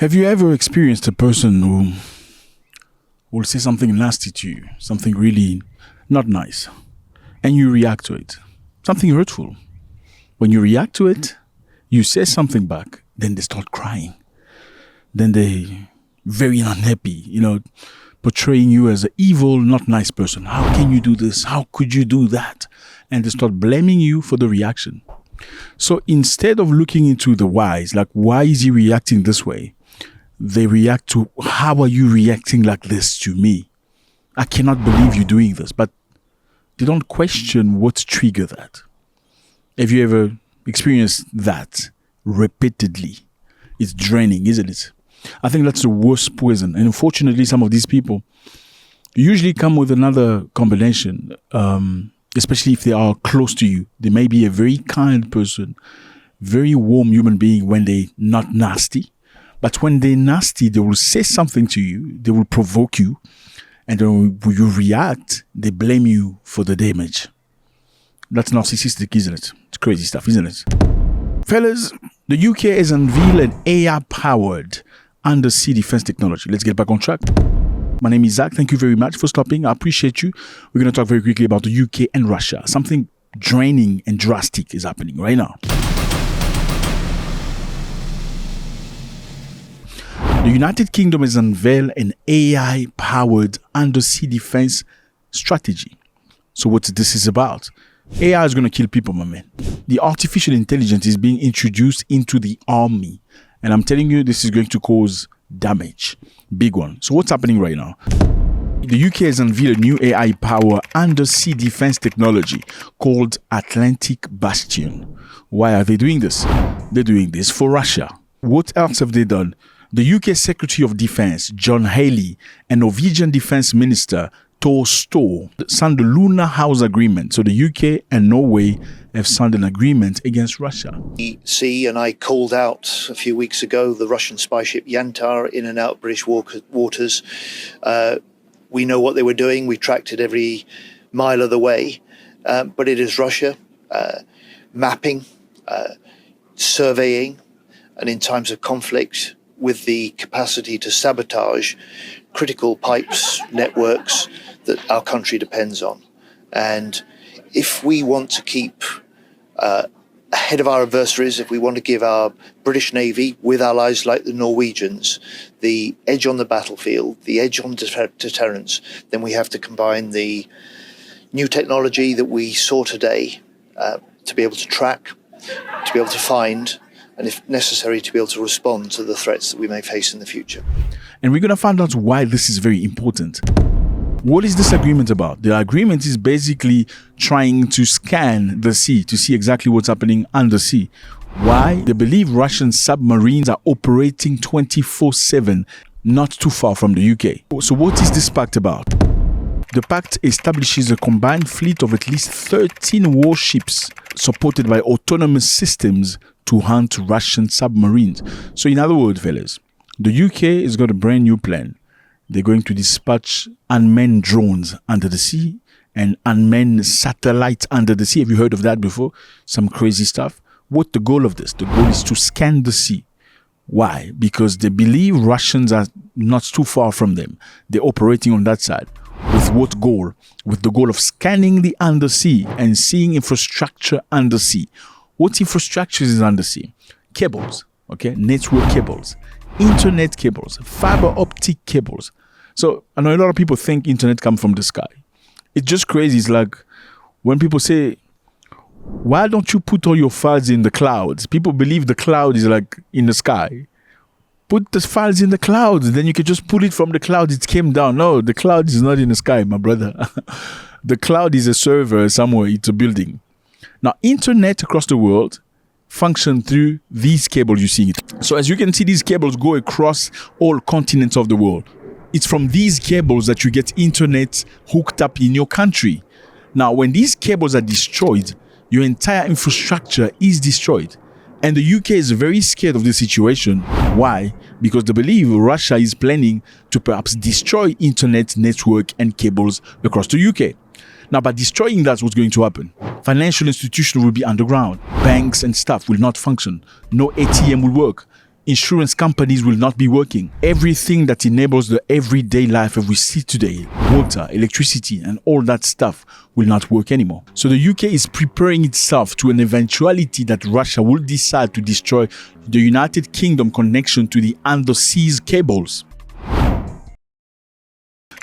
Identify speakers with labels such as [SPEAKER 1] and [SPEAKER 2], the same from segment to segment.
[SPEAKER 1] Have you ever experienced a person who will say something nasty to you, something really not nice, and you react to it? Something hurtful. When you react to it, you say something back, then they start crying. Then they very unhappy, portraying you as an evil, not nice person. How can you do this? How could you do that? And they start blaming you for the reaction. So instead of looking into the whys, like why is he reacting this way? They react to, how are you reacting like this to me? I cannot believe you're doing this. But they don't question what triggered that. Have you ever experienced that repeatedly? It's draining, isn't it? I think that's the worst poison. And unfortunately, some of these people usually come with another combination, especially if they are close to you. They may be a very kind person, very warm human being when they're not nasty. But when they're nasty, they will say something to you, they will provoke you, and then when you react, they blame you for the damage. That's narcissistic, isn't it? It's crazy stuff, isn't it? Fellas, the UK has unveiled an AI-powered undersea defense technology. Let's get back on track. My name is Zack. Thank you very much for stopping. I appreciate you. We're going to talk very quickly about the UK and Russia. Something draining and drastic is happening right now. The United Kingdom has unveiled an AI-powered undersea defense strategy. So what this is about? AI is going to kill people, my man. The artificial intelligence is being introduced into the army. And I'm telling you, this is going to cause damage. Big one. So what's happening right now? The UK has unveiled a new AI-powered undersea defense technology called Atlantic Bastion. Why are they doing this? They're doing this for Russia. What else have they done? The UK Secretary of Defense, John Haley, and Norwegian Defense Minister, Thor Storr, signed the Lunar House Agreement. So the UK and Norway have signed an agreement against Russia.
[SPEAKER 2] Sea, and I called out a few weeks ago the Russian spy ship Yantar in and out British waters. We know what they were doing. We tracked it every mile of the way. But it is Russia mapping, surveying, and in times of conflict, with the capacity to sabotage critical pipes, networks that our country depends on. And if we want to keep ahead of our adversaries, if we want to give our British Navy, with allies like the Norwegians, the edge on the battlefield, the edge on deterrence, then we have to combine the new technology that we saw today to be able to track, to be able to find, and if necessary, to be able to respond to the threats that we may face in the future.
[SPEAKER 1] And we're going to find out why this is very important. What is this agreement about? The agreement is basically trying to scan the sea to see exactly what's happening undersea. Why? They believe Russian submarines are operating 24/7, not too far from the UK. So what is this pact about? The pact establishes a combined fleet of at least 13 warships supported by autonomous systems to hunt Russian submarines. So in other words, fellas, the UK has got a brand new plan. They're going to dispatch unmanned drones under the sea and unmanned satellites under the sea. Have you heard of that before? Some crazy stuff. What's the goal of this? The goal is to scan the sea. Why? Because they believe Russians are not too far from them. They're operating on that side. With what goal? With the goal of scanning the undersea and seeing infrastructure undersea. What infrastructure is undersea? Cables, okay? Network cables, internet cables, fiber optic cables. So I know a lot of people think internet comes from the sky. It's just crazy. It's like when people say, why don't you put all your files in the clouds? People believe the cloud is like in the sky. Put the files in the clouds, then you can just pull it from the cloud. It came down. No, the cloud is not in the sky, my brother. The cloud is a server somewhere. It's a building. Now, internet across the world function through these cables you see. So as you can see, these cables go across all continents of the world. It's from these cables that you get internet hooked up in your country. Now, when these cables are destroyed, your entire infrastructure is destroyed. And the UK is very scared of this situation. Why? Because they believe Russia is planning to perhaps destroy internet, network, and cables across the UK. Now, by destroying that, what's going to happen? Financial institutions will be underground. Banks and stuff will not function. No ATM will work. Insurance companies will not be working. Everything that enables the everyday life that we see today, water, electricity, and all that stuff will not work anymore. So the UK is preparing itself to an eventuality that Russia will decide to destroy the United Kingdom connection to the undersea cables.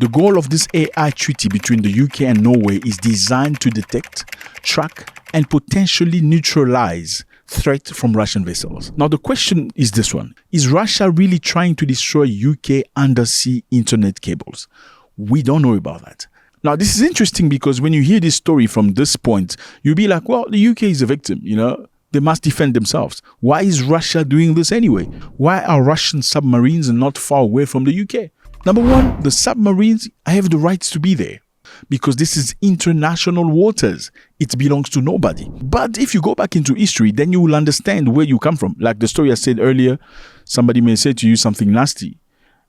[SPEAKER 1] The goal of this AI treaty between the UK and Norway is designed to detect, track, and potentially neutralize threat from Russian vessels. Now the question is this one. Is Russia really trying to destroy UK undersea internet cables? We don't know about that. Now this is interesting because when you hear this story from this point, you'll be like, well, the UK is a victim, They must defend themselves. Why is Russia doing this anyway? Why are Russian submarines not far away from the UK? Number one, the submarines have the rights to be there because this is international waters. It belongs to nobody. But if you go back into history, then you will understand where you come from. Like the story I said earlier, somebody may say to you something nasty.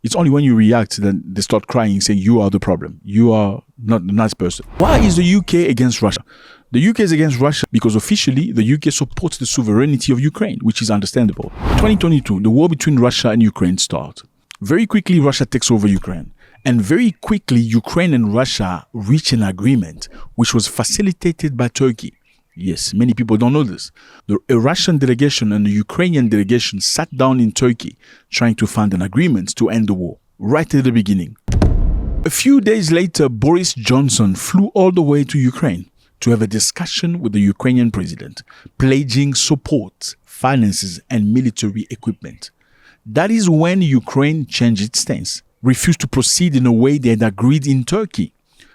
[SPEAKER 1] It's only when you react that they start crying, saying you are the problem. You are not the nice person. Why is the UK against Russia? The UK is against Russia because officially the UK supports the sovereignty of Ukraine, which is understandable. 2022, the war between Russia and Ukraine starts. Very quickly, Russia takes over Ukraine. And very quickly, Ukraine and Russia reach an agreement, which was facilitated by Turkey. Yes, many people don't know this. A Russian delegation and a Ukrainian delegation sat down in Turkey trying to find an agreement to end the war, right at the beginning. A few days later, Boris Johnson flew all the way to Ukraine to have a discussion with the Ukrainian president, pledging support, finances, and military equipment. That is when Ukraine changed its stance, refused to proceed in a way they had agreed in Turkey.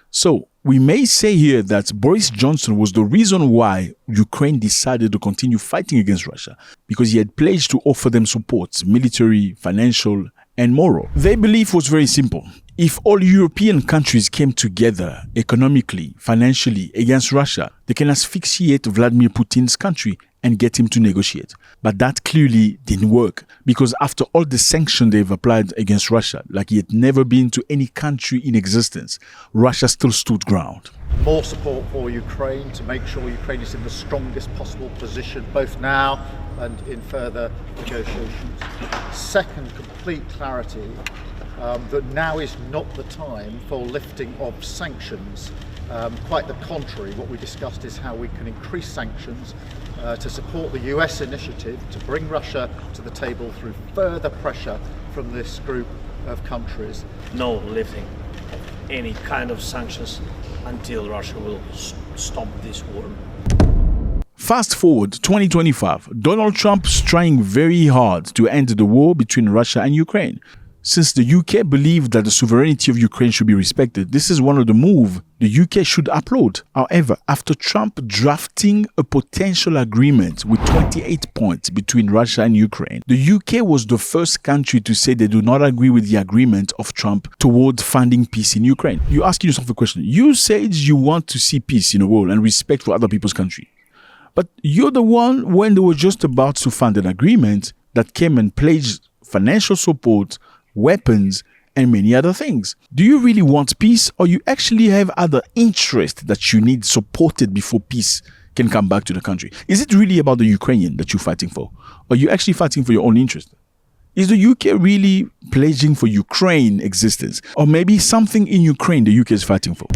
[SPEAKER 1] So, we may say here that Boris Johnson was the reason why Ukraine decided to continue fighting against Russia, because he had pledged to offer them support, military, financial, and moral. Their belief was very simple. If all European countries came together economically, financially against Russia, they can asphyxiate Vladimir Putin's country and get him to negotiate. But that clearly didn't work because after all the sanctions they've applied against Russia, like he had never been to any country in existence, Russia still stood ground.
[SPEAKER 3] More support for Ukraine to make sure Ukraine is in the strongest possible position, both now and in further negotiations. Second, complete clarity that now is not the time for lifting of sanctions. Quite the contrary, what we discussed is how we can increase sanctions to support the US initiative to bring Russia to the table through further pressure from this group of countries.
[SPEAKER 4] No lifting of any kind of sanctions until Russia will stop this war.
[SPEAKER 1] Fast forward 2025, Donald Trump is trying very hard to end the war between Russia and Ukraine. Since the UK believed that the sovereignty of Ukraine should be respected, this is one of the moves the UK should upload. However, after Trump drafting a potential agreement with 28 points between Russia and Ukraine, the UK was the first country to say they do not agree with the agreement of Trump toward finding peace in Ukraine. You ask yourself a question. You said you want to see peace in the world and respect for other people's country. But you're the one, when they were just about to find an agreement, that came and pledged financial support, weapons, and many other things. Do you really want peace, or you actually have other interests that you need supported before peace can come back to the country? Is it really about the Ukrainian that you're fighting for, or are you actually fighting for your own interest? Is the UK really pledging for Ukraine existence, or maybe something in Ukraine the UK is fighting for?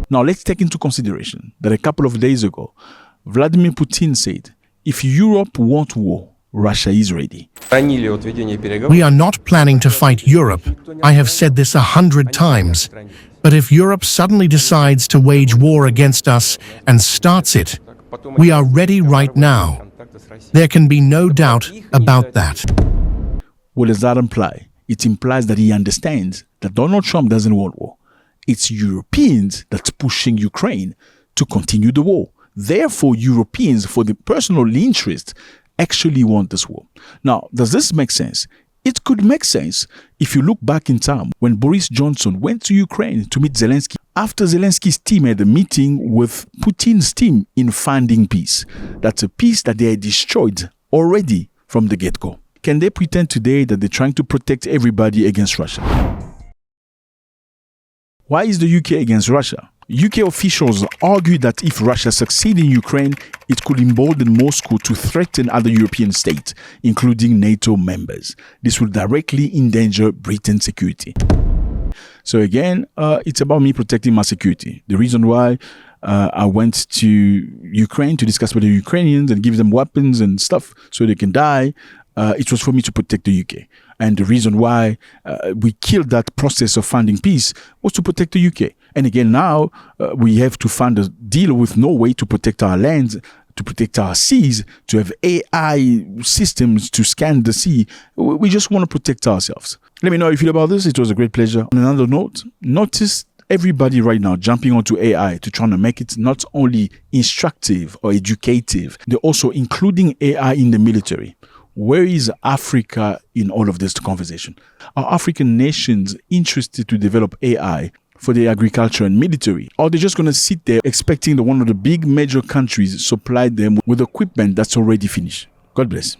[SPEAKER 1] Now let's take into consideration that a couple of days ago, Vladimir Putin said, if Europe wants war, Russia is ready.
[SPEAKER 5] We are not planning to fight Europe. I have said this 100 times. But if Europe suddenly decides to wage war against us and starts it, we are ready right now. There can be no doubt about that.
[SPEAKER 1] What does that imply? It implies that he understands that Donald Trump doesn't want war. It's Europeans that's pushing Ukraine to continue the war. Therefore, Europeans, for the personal interest, actually want this war. Now, does this make sense? It could make sense if you look back in time when Boris Johnson went to Ukraine to meet Zelensky after Zelensky's team had a meeting with Putin's team in finding peace. That's a peace that they had destroyed already from the get-go. Can they pretend today that they're trying to protect everybody against Russia? Why is the UK against Russia? UK officials argued that if Russia succeeded in Ukraine, it could embolden Moscow to threaten other European states, including NATO members. This will directly endanger Britain's security. So again, it's about me protecting my security. The reason why I went to Ukraine to discuss with the Ukrainians and give them weapons and stuff so they can die, it was for me to protect the UK. And the reason why we killed that process of finding peace was to protect the UK. And again, now we have to find a deal with Norway to protect our lands, to protect our seas, to have AI systems to scan the sea. We just want to protect ourselves. Let me know how you feel about this. It was a great pleasure. On another note, notice everybody right now jumping onto AI to try to make it not only instructive or educative, they're also including AI in the military. Where is Africa in all of this conversation? Are African nations interested to develop AI for their agriculture and military? Or are they just going to sit there expecting one of the big major countries supply them with equipment that's already finished? God bless.